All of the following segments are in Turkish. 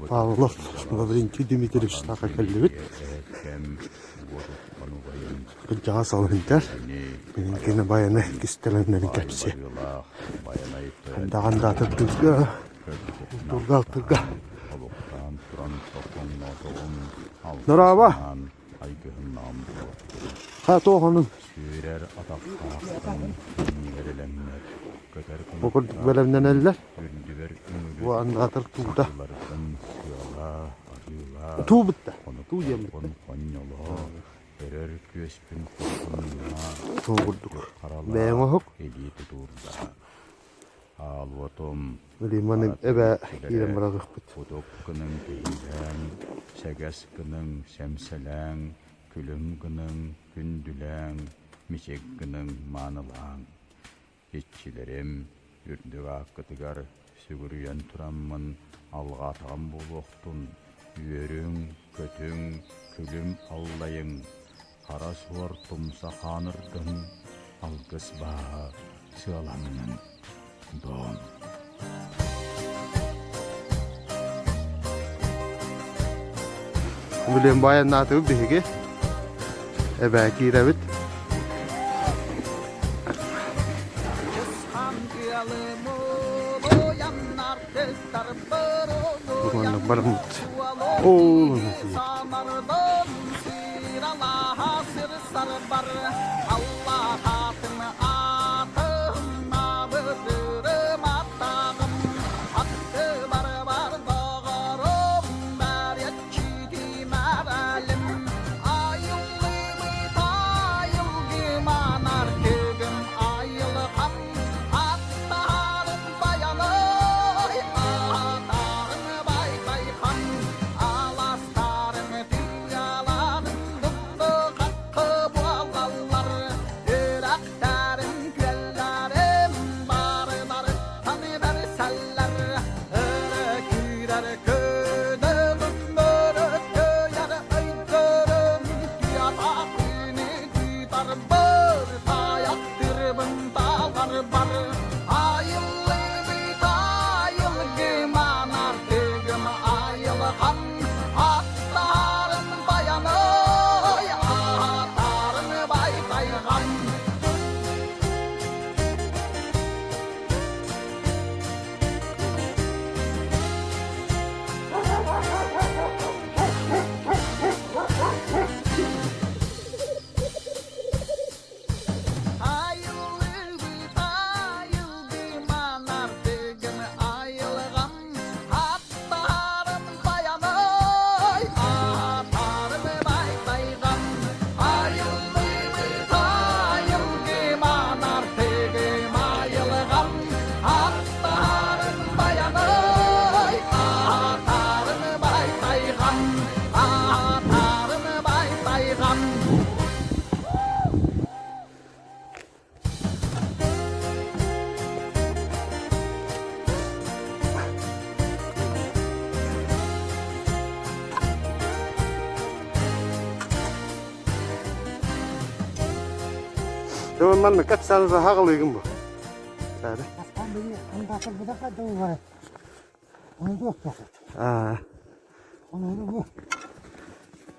Pavlov Lavrentiy Dmitrievich taqa kelibit. Kıcağa salıncar. Benimkine bayanı kistelenlerin kapısı. Dağında atırtırga. Durga. Naraba. Ha toğanın. Okurduk bölümden eller. Bu anda atırtırda. Tuğ bitti. Tuğ yemin. Tuğ bulduk. Ben o Limanın eve yerim bırakıp bit. Fudokkunun değilen, segaskının semselen, külümgünün gündülen, mişekgünün manılan. Geççilerim, ürdük akıtıgar, sügürüyen turamın, alğatağım buluqtun. Yörün, kötün, külüm allayın, kara suar tumsa xanırdın, algыс bağa, sığalamının don. Bilen bayan natıp bihigi. Ebe kirevit. Bukanlık barımut. Oğlum. Teman kaç sanıza haqlıyım bu. Sade. Aslan beni andatır bu da kadar var. Onu da yok. Aa. Onu bu.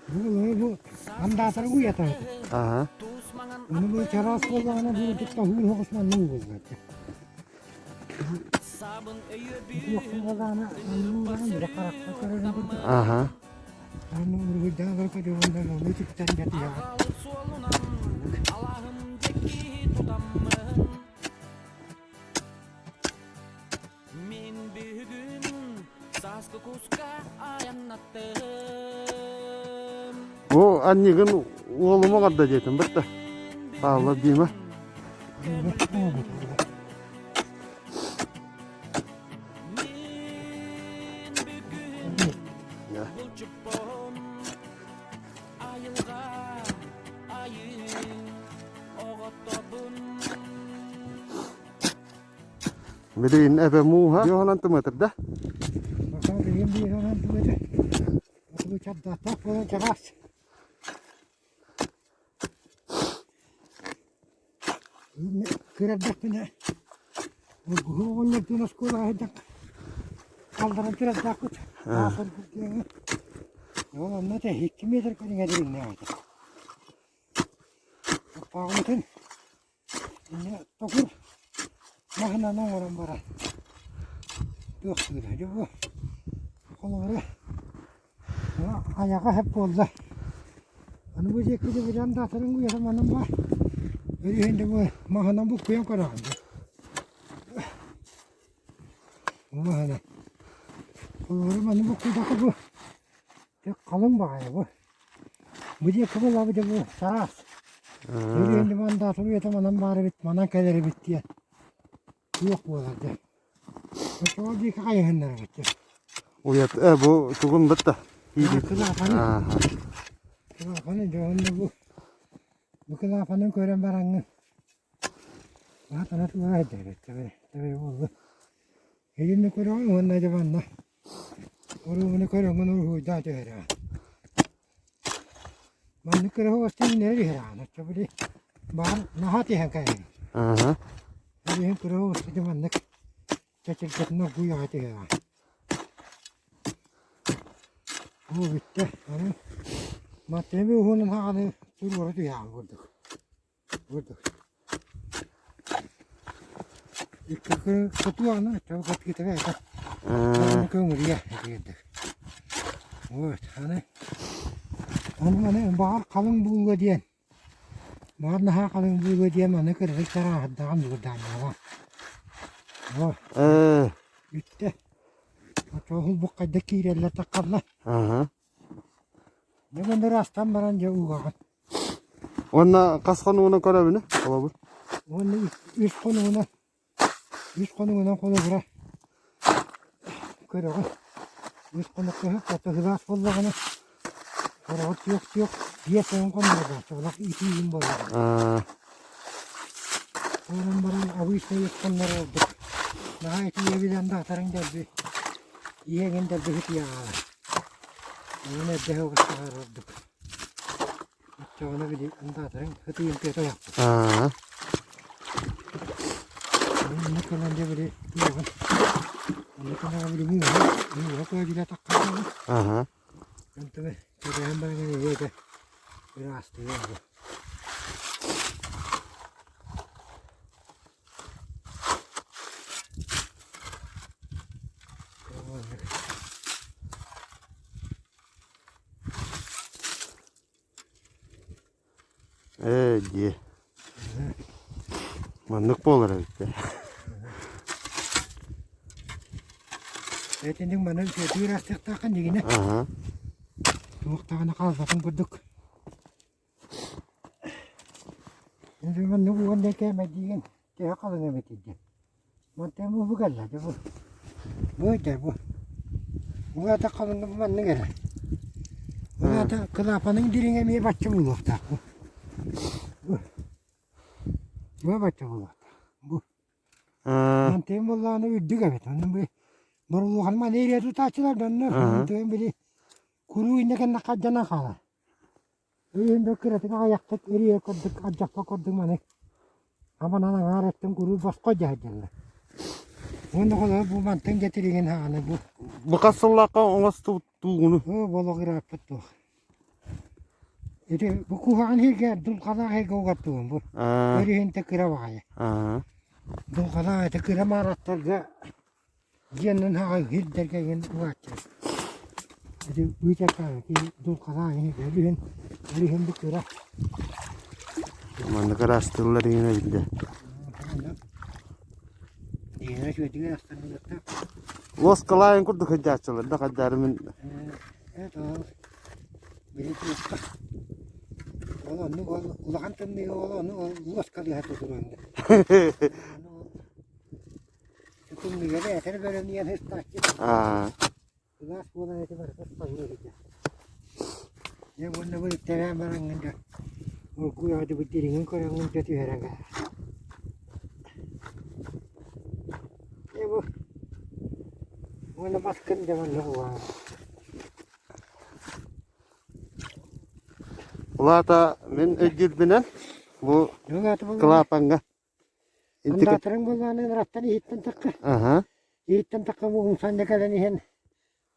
Bu andatır bu yatar. Aha. Onu bu çaras kollarına bu tuttu hul hoşman ne bu zaten. Yok kollarına onu bir karakter Aha. onu bu daha kadar ondan onu çıktan yatıyor. Bu annegin oğluma kadar jetim bitti. Allah diyeyim. Beliin ebe muha. Yohanan tumater dah. Bakalım benim bir hemen tumater. Bu çabda tak bunu çabas. Kırabdak bine. Bu oynattığın oskula hadi. Kaldırıp biraz daha kut. Nasıl diyor? Oğlum ne de 2 metre kadar gelirin ne var? Bağlıkın. Ne tokur. Mahnanın oran bara. Yok böyle bu. Kolları. Ayağa hep oldu. Onu bu şekilde bir anda atarım bu yasamanın var. Öyle şimdi bu mahanan bu kuyan karardı. Bu mahana. Kolları bana bu kudakı bu. Çok kalın bakıyor bu. Bu diye kıvıl abi de bu saras. Öyle şimdi ben de atırım yasamanın bari bit. Manan kaderi bitti ya. Yok bu arada. Çoğu bir kayınlar bitti. Uyat bu tugun bitti. Kılafanı. Kılafanı çoğunda bu. Bu kılafanın kören barangı. Zaten atı var eder. Tabii oldu. Elini koyuyor mu onunla cebanla. Orumunu koyuyor mu onu huyda çöğür. Manı koyuyor olsun nereye herhalde. Tabii bağır nahati hankayın. Elini koyuyor olsun cebanla. Çekildiğinde kuyu hati herhalde. Bu bitti. Yani maddemi onun hakkını duruyordu ya vurduk. İlk kutu ana çabuk at git eve. Onu kömürüye girdik. Evet hani bahar kalın bulgu diyen. Bahar daha kalın bulgu diyen bana kırdık tarafı dağın buradan ya. Oh. Bitti. Çoğul bu kadar kireller takarlar. Ne kadar aslan baranca uğrağı. Ona kaskanı ona karabını. Olabilir. Onu üst konuğuna kolu bırak. Kırığı. Üst konuk kırık katı hızas kollağını. Kırığı yok. Diyesen konuğuna bırak. Çolak iti yiyim boyu. Onun baran avı işte yıkkanlar oldu. Daha iti yebilen de atarın derdi. Yiyen derdi hıt ya. Onu evde hava çıkar olduk. Çoğuna bile anda atarın hıtı yımpiyata yaptı. Ne kadar da böyle yiyor. Ne kadar böyle yiyor. Yiyor böyle takıyor. Ben tabii hem bana yiyecek. Biraz hasta yiyor. Diye. Manlık mı olur herhalde? Etenin bana bir rastık takın yine. Muhtemelen kalfatın kurduk. Şimdi ben ne bu önde kemediğin. Tehe kalın emetiğin. Muhtemelen bu kadar bu. Bu da bu. Bu da kalın bu ne gerek. Bu da kılafanın dirine mi başçı bu vakta. Bu başçı bu vakta. Bu. Muhtemelen Allah'ını üddük evet. Onun bu. Baru halma nereye tutaçlar dönür. Tüyün biri kuru inne nakajana kala. Öyle kırıtık ayaktık eriye koyduk acappa koyduk mane. Ama nana garettim kuru başka cahiller. Onu kadar bu mantık getirilen hane bu. Bu kasıllaka ona tuğunu. O balık irapet bu. İşte bu kuhan hirge dul kadar hirge ugattuğum bu. Böyle hinte kıra vakaya. Dul kadar hinte kıra maratlarca. Jianın hağı hirderken ugatçı. Jadi ucapkan ki dul kadar ini böyle hinte kıra. Manlık arastırırlar yine bildi. Yine şöyle diye hastanede. Los kalayın kurduk haccaçılar da haccarımın. Evet o. Biri tutup. Ola nu ulan temmi ola nu los kalıyor hatta duranda. Çünkü bir yere yeter böyle niye hız taşçı. Ulas bu da yeter böyle taşıyor gidiyor. Ya bunu böyle temel barangında. O kuyadı bu diringen koyalım kötü herhalde. Bu. Bunu baskın zaman ne var? Ular da men ögül binen bu kılapanga Intik. Andatırın bollağını rattan ihitten takka. Aha. İhitten takka bu sanda gelen ihen.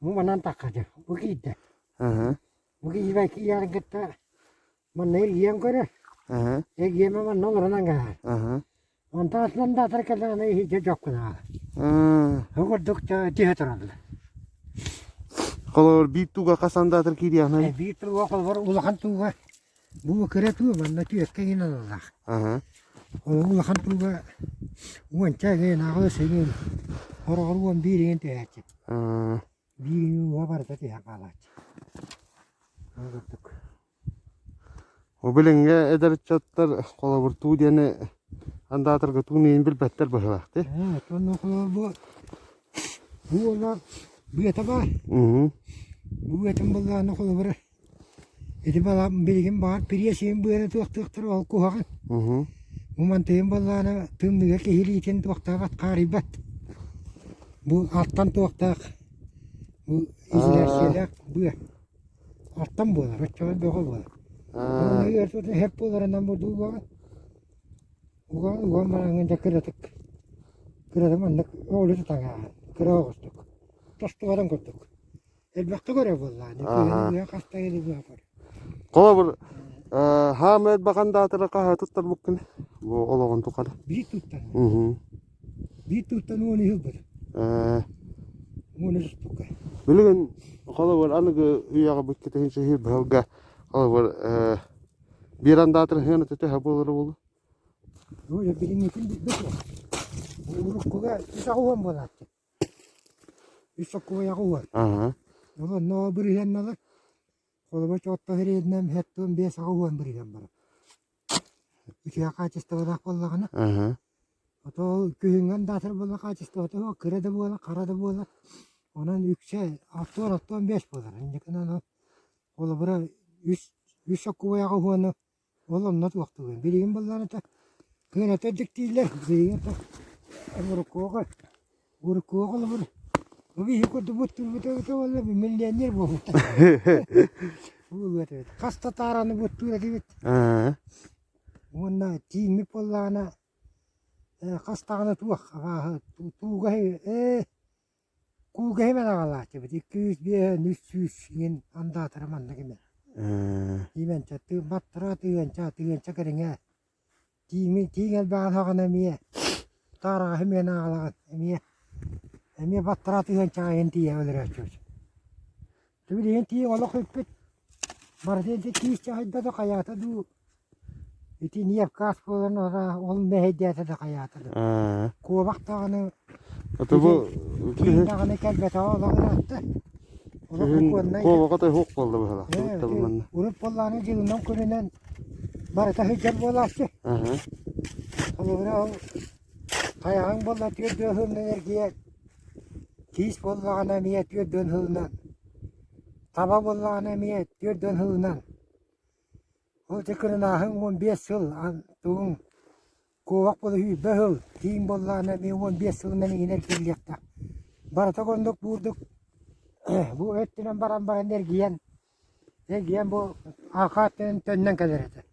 Bu manan takkacı. Bu giydi. Aha. Bu giydi belki yarın gitti. Man neyir giyen göre. Aha. Giyemem man nolaran gel. Aha. Ondan aslan da atar kelen hiç yok kuna. Hukurduk diye turadı. Kolor bir tuga kasandadır ki diye hani. Bir tur okul var ulakan tuğa. Bu kere tuğa man ne tuğa kengin Allah. Aha. Ulakan tuğa. Uan cagi nakal sengin. Orang uan birin teh aja. Birin uan bar teh akalat. Hukurduk. O bilenge eder çatlar kolor tu diyene andadır ki tu neyin bil better bahvakti. Tuan okul bu. Bu ola. Bu etaba. Bu etim balla nakal bar. Itu bala bikin bar pria sim bu era tuak terus kuhakan. Umantim ballana tüm diye kehili için tuaktavat karibat. Bu alttan tuaktak. Bu izlerseler bu. Alttan bu. Rıçağı doğru bu. Bunu yerse hep bunların bu duvar. Ugan bana ngende kiratık. Kiratık mandak oğlu tanga. Kiratık. Taştıvaran kurduk. Elbette göre vallahi. Bu ya kastaydı bu yapar. Kolor Hamed bakandadır kaha tuttar bukun. Bu oloğun tukada. Bir tuttan. Bir tuttan onu hübür. Onu tuttuk. Bilgin kolor anıgı üyaga bukete hiç şehir bahga. Kolor bir andadır hene tete habolları oldu. Öyle birinin için bir şey. Uruk koga isa kuvan bolattı. İsa kuva kuvan. Aha. Ola no birihen nalar. Kolaba çotta heriyednem hettum bir sa kuvan birihen bara. Üçüya kaçısta odak bollağına. Aha. Oto kühüngen datır bolla kaçısta oto kırada bolla karada bolla. Onun yükse 6-5 bolar. Indikana ola bira 3 kuva kuvan. Oğlum nasıl vakti ben? Bileyim bollağına ta. Kıyına tedik değiller. Bileyim ta. Uruk koga olur. Abi hikudu butu valla bir milyoner bu. Bu evet. Kasta taranı butu evet. Ona timi pollana kastana tuak. Tu gahe ku gahe mana valla. Tabii 200 bir 300 yen anda taraman lagi men. Imen çatı batra tüyen çakırınga. Timi tinggal bahan hakana miye. Tara hemen ağlayan miye. Emi batra tüyen çayın diye öyle çocuk. Tabii diyen diye Allah hepet. Barde de kis çayda da kayata du. İti niyep kas falan ora ol mehdiyete de kayata da. Ko baktağını. Atı bu Tüyündağını kelbete ağlayattı. ko vakati hok oldu bu hala. Urup Allah'ın cılından kurenen barata hıcar bolaştı. Sonra kayağın bolla diyor döhümden ergiye. Kis bollağına miyet diyor dönhülden. Taba bollağına miyet diyor dönhülden. O tekrar ahın 15 yıl tuğun kovak bolu hüy behül. Kim bollağına miyet 15 yılından iner kirliyakta. Barata konduk vurduk. Bu öttünen baran ergiyen bu arkaatın tönnen kadar eder.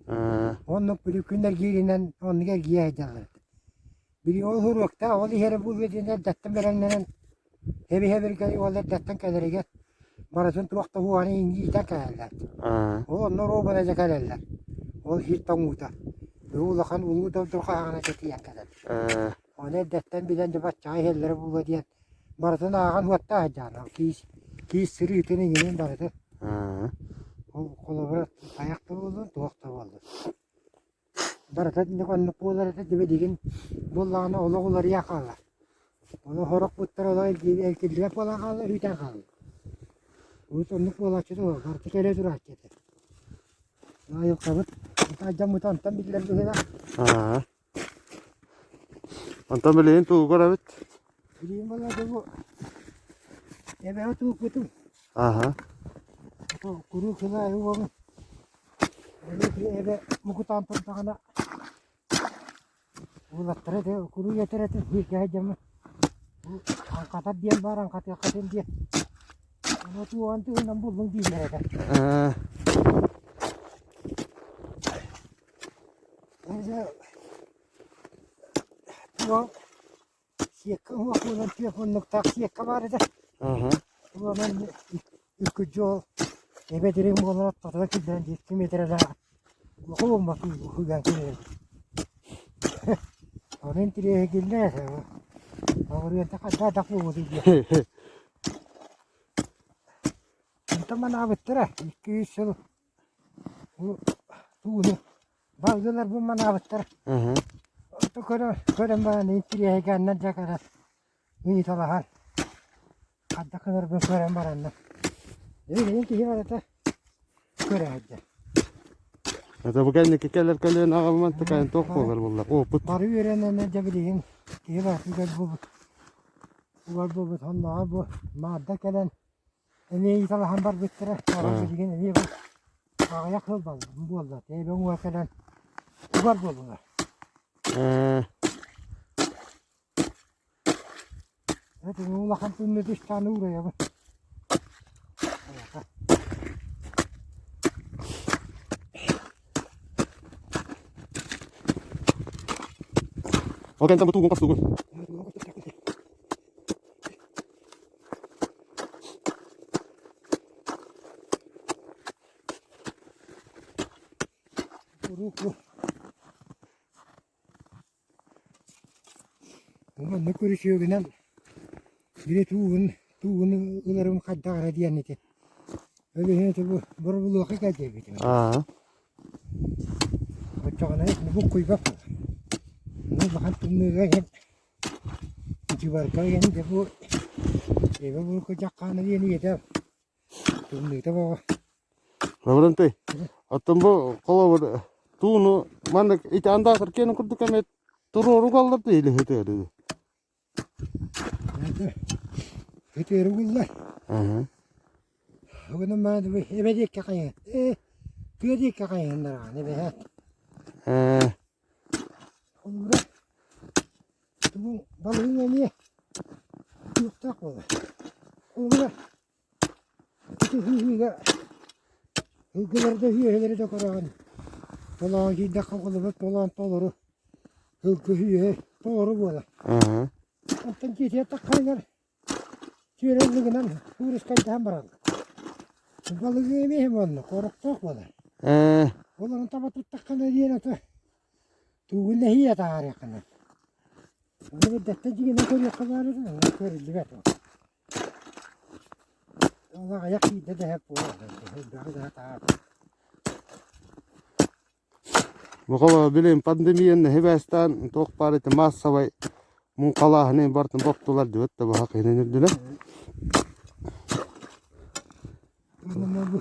Onluk bir günler girinen onu ergiye ederler. Bir ol hurukta ol yere bu vedine dattan berenlerin hebi gari ol dattan kadar eder. Baratın tuakta bu hani ingi ita kayalar. Onlar o bana zekalarlar. Ol hiç tamuta. Ulakan ulu da durkağına çetiyen kadar. Onu dattan bilen de batçayı hellere bu vediyen. Baratın ağan vatta hacana. Kis sürü yutunu gelin baratı. Kolabıra ayakta oldu, tuakta oldu. Baratı ne kadar polar da dibe digin bollağına oğulları yakarlar. Onu horok butlar ola elkildiğe pola kalır, hüten kalır. Bu sonluk pola çıdı o, baratı kere durak getir. Ayıl kabıt, acam mutantan bilgiler bu kadar. Antam beleyin tuğ var evet. Bileyim valla da bu. Ebe o tuğ kutum. Kuru kila evi var mı? Ebe mukutan tantağına. Ulattıra de kuru yetere de bir kere camı. Bu angkatan diyen var angkatan diyen. Ama tuğ antı nambulun değil mereka. bu siyekka o kullan telefonluk tak siyekka var da. Aha. Bu ben ikujo eve direkt olarak tatada kilden 2 metrede. Bu bakın bu ganki. Onun tiriye gilne. Oraya takada da bu diye. Teman avıttıra 200 yıl bu tuğunu bazılar bu man avıttıra Aha. o kadar bana intiriye gelnen kadar iyi talahar hatta kadar bu kadar baranlar öyle ki ya da kadar hadi Hadi bu kendiki keller ağaman tıkayın tok olur bunlar. O put. var yürenen ne cebileyim ki var bu tonla bu madde gelen iyi talahar bar bittire sonra bilgin iyi bu ayak yol bağlı bu oldu ben o kadar var bunlar. Hadi ulan kampın dış tane uğraya bak. Oke, kita tunggu pas tunggu. Ama ne konuşuyor gene? Bir tuğun ularım kadar diye nete. Öyle ne bu borulu hakikaten gelecek. Aa. Bacağına bu koy bak. Ne bakın tümünü gel. Civar kayın de bu. Eve bu kocak kanı diye niyete. Tümünü de baba. Lavrante. Attım bu kola tuğunu mandak ite anda terkene kurduk emet turu kaldı değil hete dedi. Hete rugulla. Aha. Bugün ben de eve dik kayın. Gödik kayın ne be. Olur. Bu balığın niye? Yok tak olur. Olur. Hılgıları da hüyeleri de koran. Dolan giyde kakılı dolan toluru. Hılgı hüye doğru böyle. Aha. Antan giydiye takkaylar. Çörenliğinden hıvrız kaydı baran. Balığı yemeyim onu. Koruk tak böyle. Onların tabatı takkana diyene de. Tuğun ne hiye tağır yakına. Onu detecigi ne koruyor kabarır. Ne koruyor libet o. Allah ayak yiyde de hep bu. Daha tağır. Bu kola bileyim pandemiyanın hebestan tok parite mas savay mun kala hani bartın boktular diyor da bu hakine nirdiler. Ama bu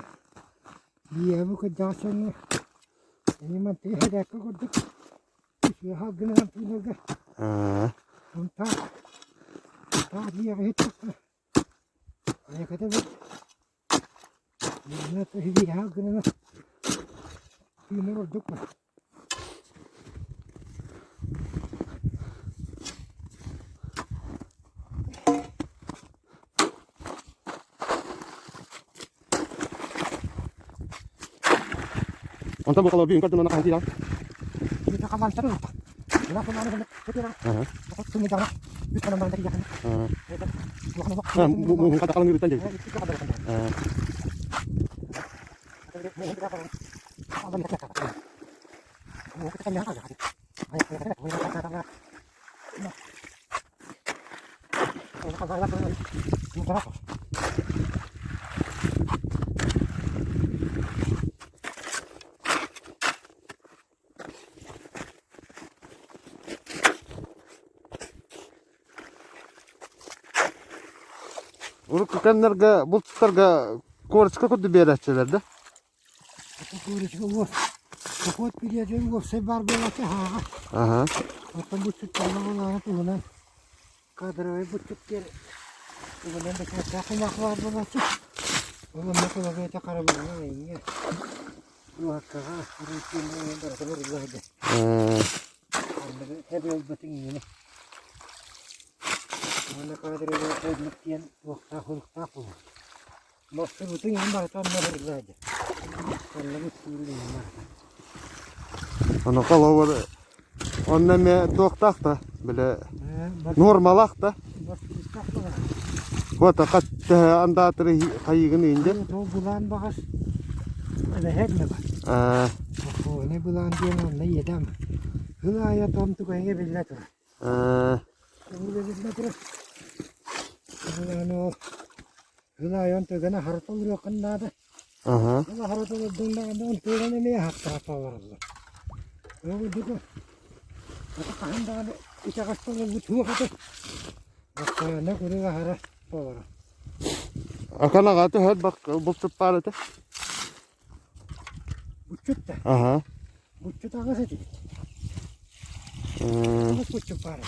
diye bu kadar sonra ini mati ada aku kodok sudah hagna punaga tak dia itu ayah kata bu ini tu hidup hagna ini kodok Ondan bu kola bir yukarıdan ana kanki ya. kita kawan terus kenapa mana hendak kira aku sini jalan di sana mana dia kan Bu kata kalau ngiritan jadi. Uruk kenarga bulutlarga korçka kudu beratçılarda. Kod biliyorum bu sefer böyle ki ha. Aha. Atın bu tutlarla olan tuğunan kadroyu bu tutker. Tuğunan da kakımak var bu bakı. Onun ne kadar böyle karabına ne? Bu hakka ha. Rutinle yanında da böyle güzeldi. Onları hep yol batın yine. Mana kadroyu koymaktiyen vakta hulukta bu. Maksud batın yanında da böyle güzeldi. Onları sürüyor. Ana kala var. Ondan me doktak da. Böyle Bak normalak da. bak istakla. Bu da katta andatırı kayıgın ince. O bulan bakas. Öyle her ne var. O ne bulan diyen ne yedem. Hılaya tom tukaya billa tur. Burada billa tur. Ano hılaya on tukana hartol yok kanda. Ama hartol dunda on tukana ne hatta var Allah. O duku. Ata kahanda ita kastol bu tuwa kata. Hatta ne kuruga hara var. Akana katı hep bak bulup parete. Buçuk da. Buçuk da kasih cik. Buçuk para.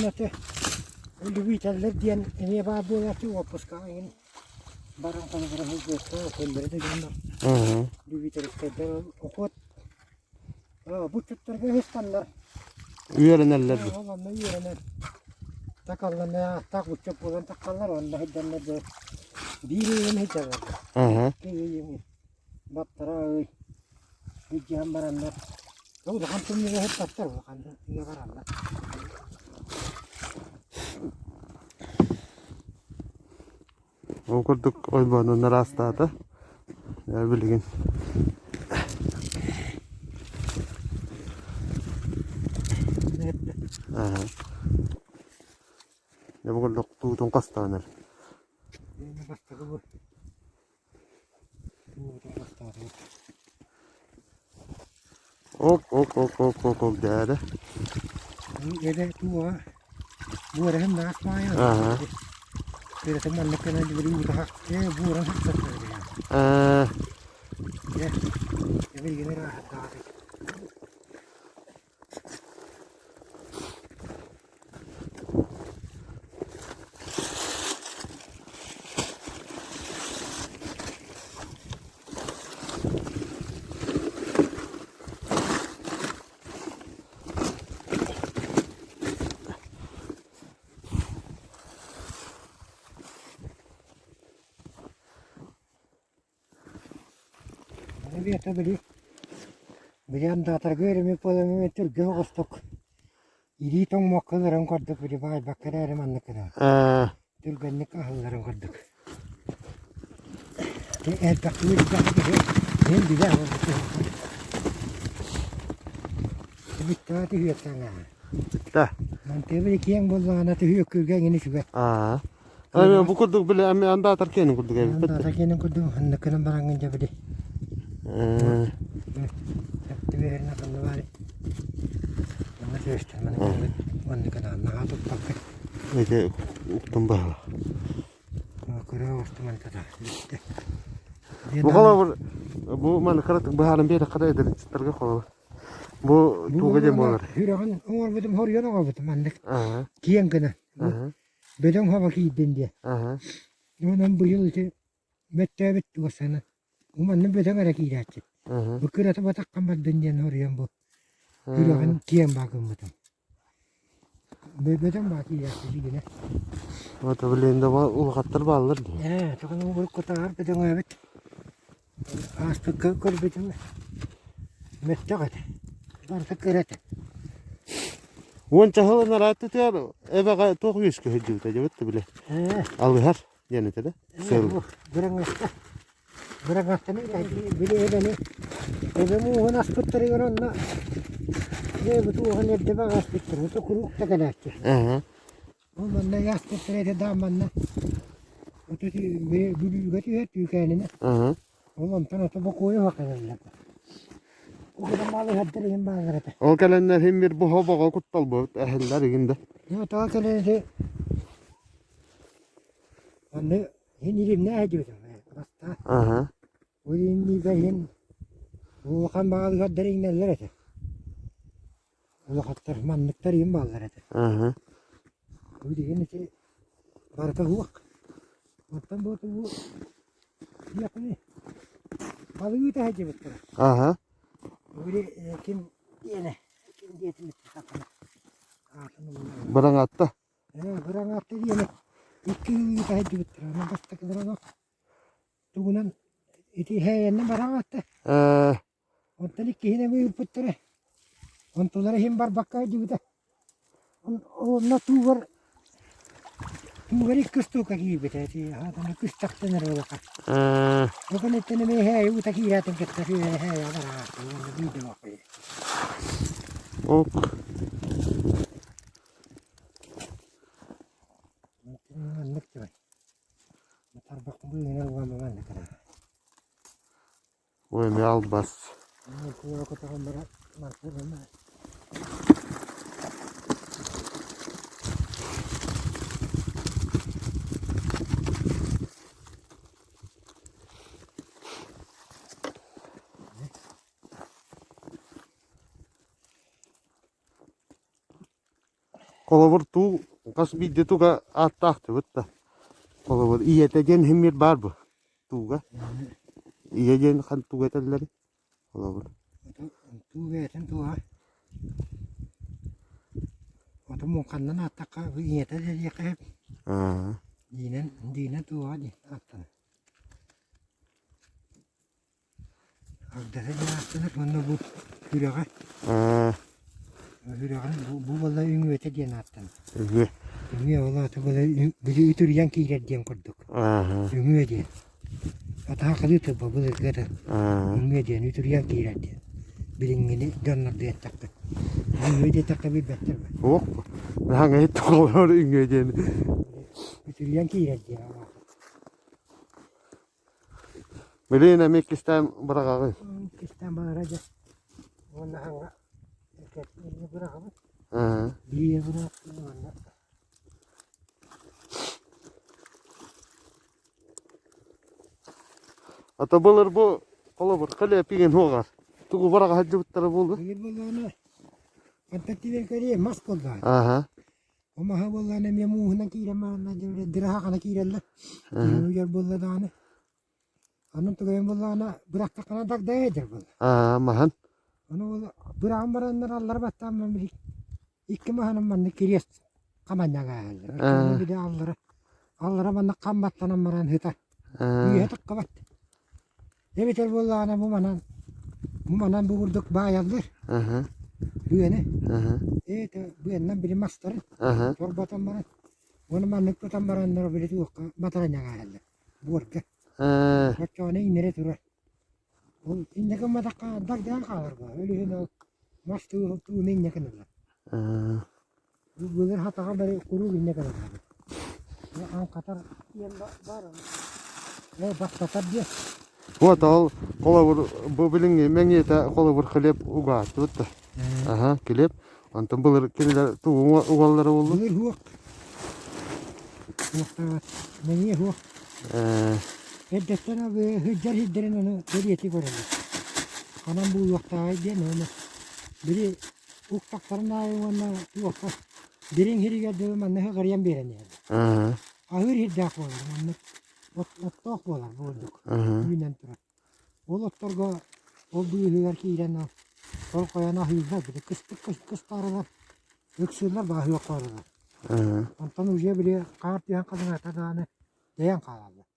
Nanti, lebih terlihat dia ini babu lagi wapus kau ini. Barang kalau barang itu pemberi itu gambar. Lebih terlihat dalam okot. Buçuk terkait standar. Üyerenler bu. Vallahi üyerenler. Takallar ne tak uçup olan takallar onda hiddenler de diri ne çağır. Ki battara hiç hambaranlar. O da kantun ne hep tatlar o kantun ne varanlar. Okurduk oybanın arasında. Ne bilgin. Ne bu kadar tutun kastanır. Ne bastı bu? Tutun kastanır. Ok değerli. Ada tua. Bu hem de asmaya. Bir teman lekana diberi udah. Bu orang hak ya. Ya bir gene rahat daha. Bir ata beri anda tergöre mi pola mi tergö kostok. İri tong mokkalarım korduk beri bay bakkararım annakara. Tergönnek ahlarım korduk. El takvir jakti hem bir daha oldu. Bitti hadi hüyetana. Bitti. Mante beri kiyang bollana te hüyek kürgen ini juga. Ama bu kurduk bile ama anda atarken kurduk evi. Anda atarken kurduk annakara barangın jabedi. Tapi herna kan bari. Mana seste mana kana na to pakke. Nece uktum bağla. Kura vastu man tada. Bu kala bu man karatık baharın bir kadar eder çıtırga kala. Bu tuğga jem olur. Hürahan umur bedem horiyon oldu mandık. Kiyen kana. Bedem hava ki diye. Onun bu yıl işte mettebet wasana. Uman bedem ara ki ilaçı. Bu kırata batak kamar diye horiyon bu. Hürahan kiyen bakım betem. Bedem baki ilaçı yine. O da bilende ulgattır bağlar diye. Çoğun bu kutar bedem evet. Astı kır bedem. Mettegat. Var fikret. Won çahıl naratı tiyar eve toq yüzkü hüccü tecavüt bile. Algıhar yani tede. Berangasta ni bili edani. Ebe mu honas puttari yoronna. Ne butu hane deba gas puttari to kuruk takalaçı. O manna yas puttari de damanna. Otu ti bili gati het yukanine. Oğlum tana to koyu hakikaten. O kadar malı hadderin bazarete. O gelenler hem bir bu hava kuttal bu ehiller iginde. Ya ta kelene anne hinirim ne ediyorsun? Basta. O inni beyin. O kan bazı hadderin neler ete. O hatter manlıklar yim bazar ete. O diyene ki barka huak. Matan bu yapını. Balığı da hacı bitti. Böyle kim diyene diyetini çıkartma. Barang atta. Barang atta diyene. İki yıl hacı bitti. Ama bastık barang. Tuğunan iti heyenne barang atta. Ondan iki hine mi puttere. Ontulara hem bar bakka juta. On na tuvar. Tuvar ikkustu kaki betati. Ha tan ikkustakta nerola ka. Okan ettene me he uta kiiraten ketta he he avara. On video ka. Ok. Nakta. Matarbak bu ne wa man nakara. Oy ne al bas. Kuwa ko ta mara marfu na. Kolabur tu kas bidde tuga attahtı bitti. Kolabur iyetegen hemir bar bu. Tuga. Iyegen kan tuga telleri. Kolabur. Tu veten tu ha. Oto mo kan na taka iyeta je ka. Dinen tu ha di atta. Agda se na atta na bu hüraga. Hüraga bu valla ünü ete diye atta. Evet. Ünü valla ta valla bizi ütürüyen ki diye kurduk. Ünü diye. Ata kalı ta bu da gata. Ünü diye ütürüyen ki diye. Bilingini donlar diye taktı. Ünü diye taktı bir better. Ok. Hangi et kolabur ingeden. Ütürüyen ki diye. Melene mekistem bırakağız. İstem bana raja. Ona hanga. Erkek ini bırakın. Diye bırakın ona. Ata bulur bu kolabur kale pigen hoğar. Tugu bırak hacı bittere buldu. Bugün bollana. Antaktiven kariye mas bolda. O maha bollana me muhna kire mana jure diraha kana kirella. Yo yer bolladana. Anun to gem bollana bırakta kana dak dayedir bol. Mahan. Onu bırakın baranlar Allah battam men bir. İki mahanım man kiriyes. Kamanya galler. Bir de Allah. Allah bana kambattan maran hita. Bir hita kabat. Evet el bollana bu manan bu vurduk bayaldır. Büyene. Evet büyenden biri master. Torbatan bana. Onu manlık tutan baranlar biri tuğuk. Bataranya galler. Burka. Bacağına inere durur. O inne kama dakika dakika kalır bu. Öyle hene mas tu minne kanırlar. Bu bunlar hata böyle kuru inne kanırlar. Ya an katar yanda var mı? Ne bak katar diye. Bu tal kolabur bu bilingi mengete kolabur klep uga tuttu. Klep. Antam bulur kiniler tu ugalları oldu. Bunlar huak. Huak ne huak. Eddesene ve hüccar hidderin onu beriyeti görülür. Kanam bu vakta diye ne onu. Biri uktaklarına ayıvanla vakta. Birin hiri geldi manne gariyan beren yani. Ahır hiddak olur manne. Ottok bolar bulduk. Yünen tura. Ol ottorga olduğu hüver ki iren o. Ol koyana hüver bir de kıstarlar. Öksürler bahı yok orada. Ondan ucuya bile kart yan kadına tadağını dayan kalarlar.